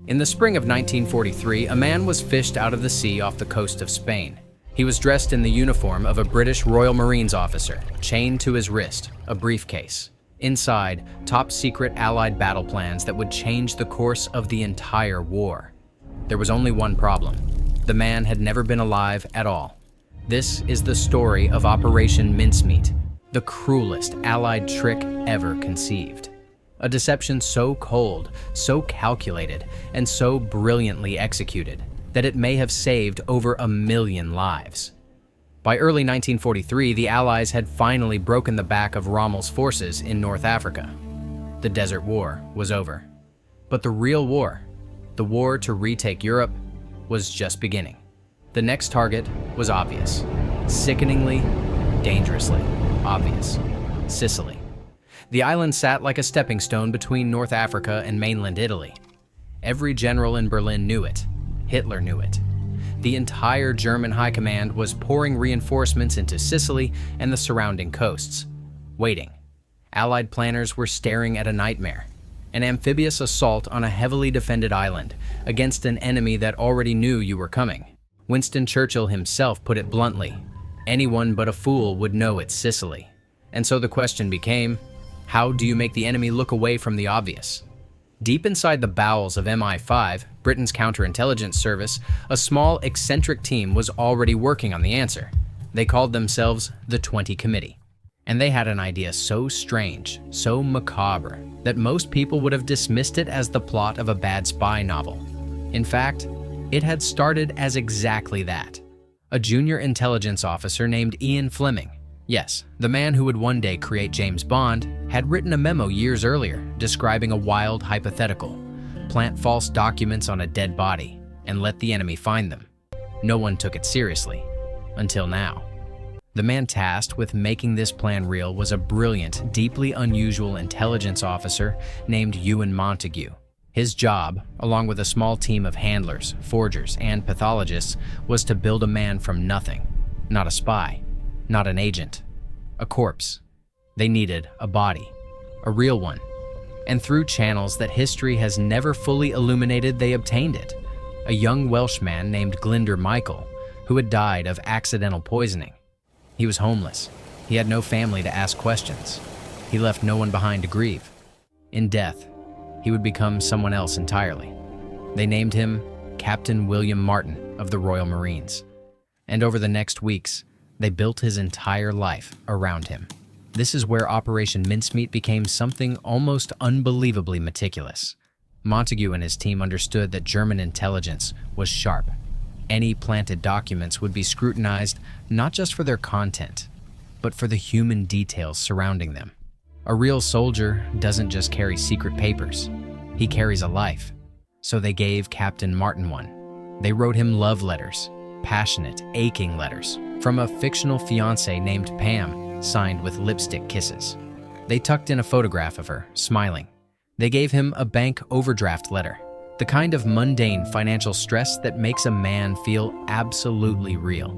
In the spring of 1943, a man was fished out of the sea off the coast of Spain. He was dressed in the uniform of a British Royal Marines officer, chained to his wrist, a briefcase. Inside, top-secret Allied battle plans that would change the course of the entire war. There was only one problem. The man had never been alive at all. This is the story of Operation Mincemeat, the cruelest Allied trick ever conceived. A deception so cold, so calculated, and so brilliantly executed that it may have saved over 1 million lives. By early 1943, the Allies had finally broken the back of Rommel's forces in North Africa. The Desert War was over. But the real war, the war to retake Europe, was just beginning. The next target was obvious. Sickeningly, dangerously obvious. Sicily. The island sat like a stepping stone between North Africa and mainland Italy. Every general in Berlin knew it. Hitler knew it. The entire German high command was pouring reinforcements into Sicily and the surrounding coasts. Waiting. Allied planners were staring at a nightmare. An amphibious assault on a heavily defended island against an enemy that already knew you were coming. Winston Churchill himself put it bluntly, anyone but a fool would know it's Sicily. And so the question became, how do you make the enemy look away from the obvious? Deep inside the bowels of MI5, Britain's counterintelligence service, a small, eccentric team was already working on the answer. They called themselves the 20 Committee. And they had an idea so strange, so macabre, that most people would have dismissed it as the plot of a bad spy novel. In fact, it had started as exactly that. A junior intelligence officer named Ian Fleming, yes, the man who would one day create James Bond, had written a memo years earlier describing a wild hypothetical. Plant false documents on a dead body and let the enemy find them. No one took it seriously, until now. The man tasked with making this plan real was a brilliant, deeply unusual intelligence officer named Ewan Montague. His job, along with a small team of handlers, forgers, and pathologists, was to build a man from nothing. Not a spy, not an agent, a corpse. They needed a body, a real one. And through channels that history has never fully illuminated, they obtained it. A young Welshman named Glyndwr Michael, who had died of accidental poisoning. He was homeless. He had no family to ask questions. He left no one behind to grieve. In death, he would become someone else entirely. They named him Captain William Martin of the Royal Marines. And over the next weeks, they built his entire life around him. This is where Operation Mincemeat became something almost unbelievably meticulous. Montague and his team understood that German intelligence was sharp. Any planted documents would be scrutinized not just for their content, but for the human details surrounding them. A real soldier doesn't just carry secret papers. He carries a life. So they gave Captain Martin one. They wrote him love letters, passionate, aching letters, from a fictional fiancée named Pam, signed with lipstick kisses. They tucked in a photograph of her, smiling. They gave him a bank overdraft letter, the kind of mundane financial stress that makes a man feel absolutely real.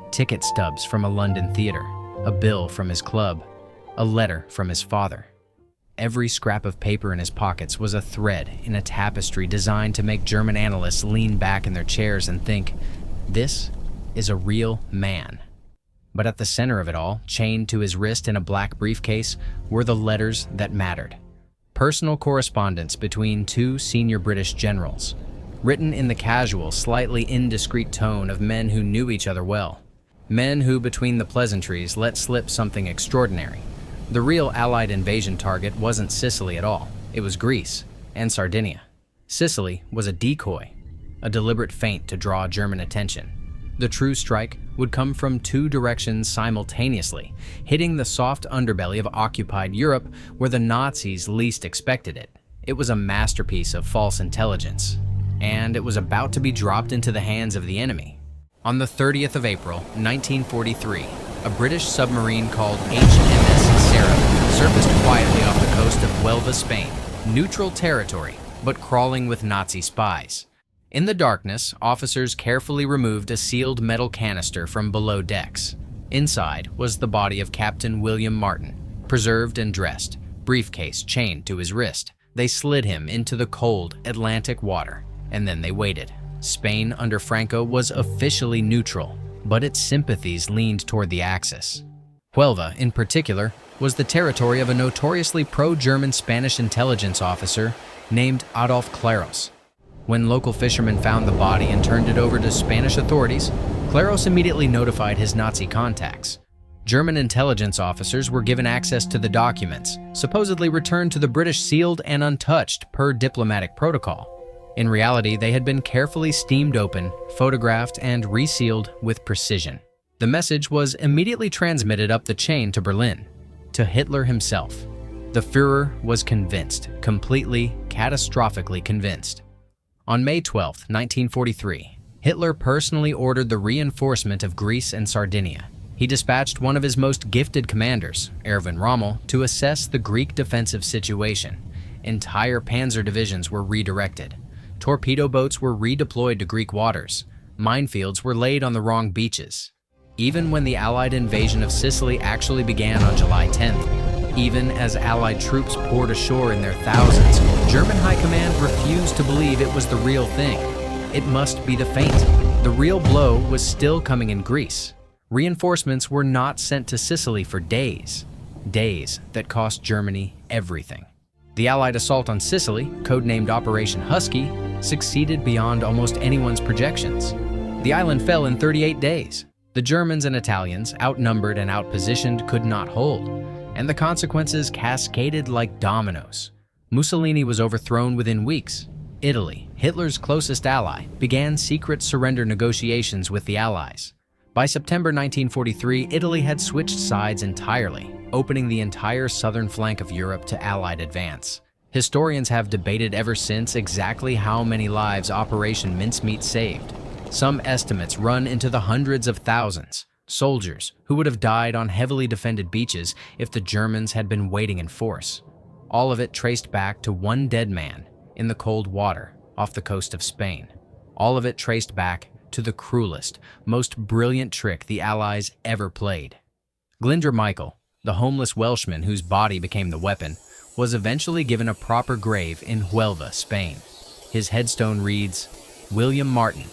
Ticket stubs from a London theater, a bill from his club, a letter from his father. Every scrap of paper in his pockets was a thread in a tapestry designed to make German analysts lean back in their chairs and think, this is a real man. But at the center of it all, chained to his wrist in a black briefcase, were the letters that mattered. Personal correspondence between two senior British generals, written in the casual, slightly indiscreet tone of men who knew each other well. Men who, between the pleasantries, let slip something extraordinary. The real Allied invasion target wasn't Sicily at all. It was Greece and Sardinia. Sicily was a decoy, a deliberate feint to draw German attention. The true strike would come from two directions simultaneously, hitting the soft underbelly of occupied Europe where the Nazis least expected it. It was a masterpiece of false intelligence, and it was about to be dropped into the hands of the enemy. On the 30th of April, 1943, a British submarine called HMS Sarah surfaced quietly off the coast of Huelva, Spain, neutral territory, but crawling with Nazi spies. In the darkness, officers carefully removed a sealed metal canister from below decks. Inside was the body of Captain William Martin, preserved and dressed, briefcase chained to his wrist. They slid him into the cold Atlantic water, and then they waited. Spain under Franco was officially neutral, but its sympathies leaned toward the Axis. Huelva, in particular, was the territory of a notoriously pro-German Spanish intelligence officer named Adolf Claros. When local fishermen found the body and turned it over to Spanish authorities, Claros immediately notified his Nazi contacts. German intelligence officers were given access to the documents, supposedly returned to the British sealed and untouched per diplomatic protocol. In reality, they had been carefully steamed open, photographed, and resealed with precision. The message was immediately transmitted up the chain to Berlin, to Hitler himself. The Führer was convinced, completely, catastrophically convinced. On May 12, 1943, Hitler personally ordered the reinforcement of Greece and Sardinia. He dispatched one of his most gifted commanders, Erwin Rommel, to assess the Greek defensive situation. Entire panzer divisions were redirected. Torpedo boats were redeployed to Greek waters. Minefields were laid on the wrong beaches. Even when the Allied invasion of Sicily actually began on July 10th, even as Allied troops poured ashore in their thousands, German high command refused to believe it was the real thing. It must be the feint. The real blow was still coming in Greece. Reinforcements were not sent to Sicily for days. Days that cost Germany everything. The Allied assault on Sicily, codenamed Operation Husky, succeeded beyond almost anyone's projections. The island fell in 38 days. The Germans and Italians, outnumbered and outpositioned, could not hold, and the consequences cascaded like dominoes. Mussolini was overthrown within weeks. Italy, Hitler's closest ally, began secret surrender negotiations with the Allies. By September 1943, Italy had switched sides entirely, opening the entire southern flank of Europe to Allied advance. Historians have debated ever since exactly how many lives Operation Mincemeat saved. Some estimates run into the hundreds of thousands, soldiers who would have died on heavily defended beaches if the Germans had been waiting in force. All of it traced back to one dead man in the cold water off the coast of Spain. All of it traced back to the cruelest, most brilliant trick the Allies ever played. Glyndŵr Michael, the homeless Welshman whose body became the weapon, was eventually given a proper grave in Huelva, Spain. His headstone reads, William Martin,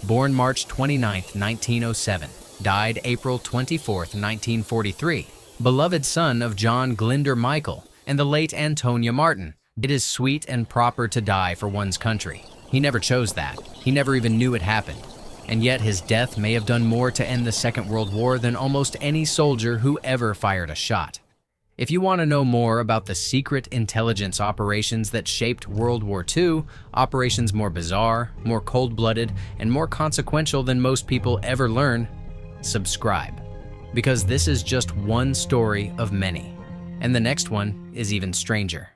born March 29, 1907, died April 24, 1943, beloved son of John Glyndŵr Michael and the late Antonia Martin. It is sweet and proper to die for one's country. He never chose that. He never even knew it happened. And yet his death may have done more to end the Second World War than almost any soldier who ever fired a shot. If you want to know more about the secret intelligence operations that shaped World War II, operations more bizarre, more cold-blooded, and more consequential than most people ever learn, subscribe. Because this is just one story of many, and the next one is even stranger.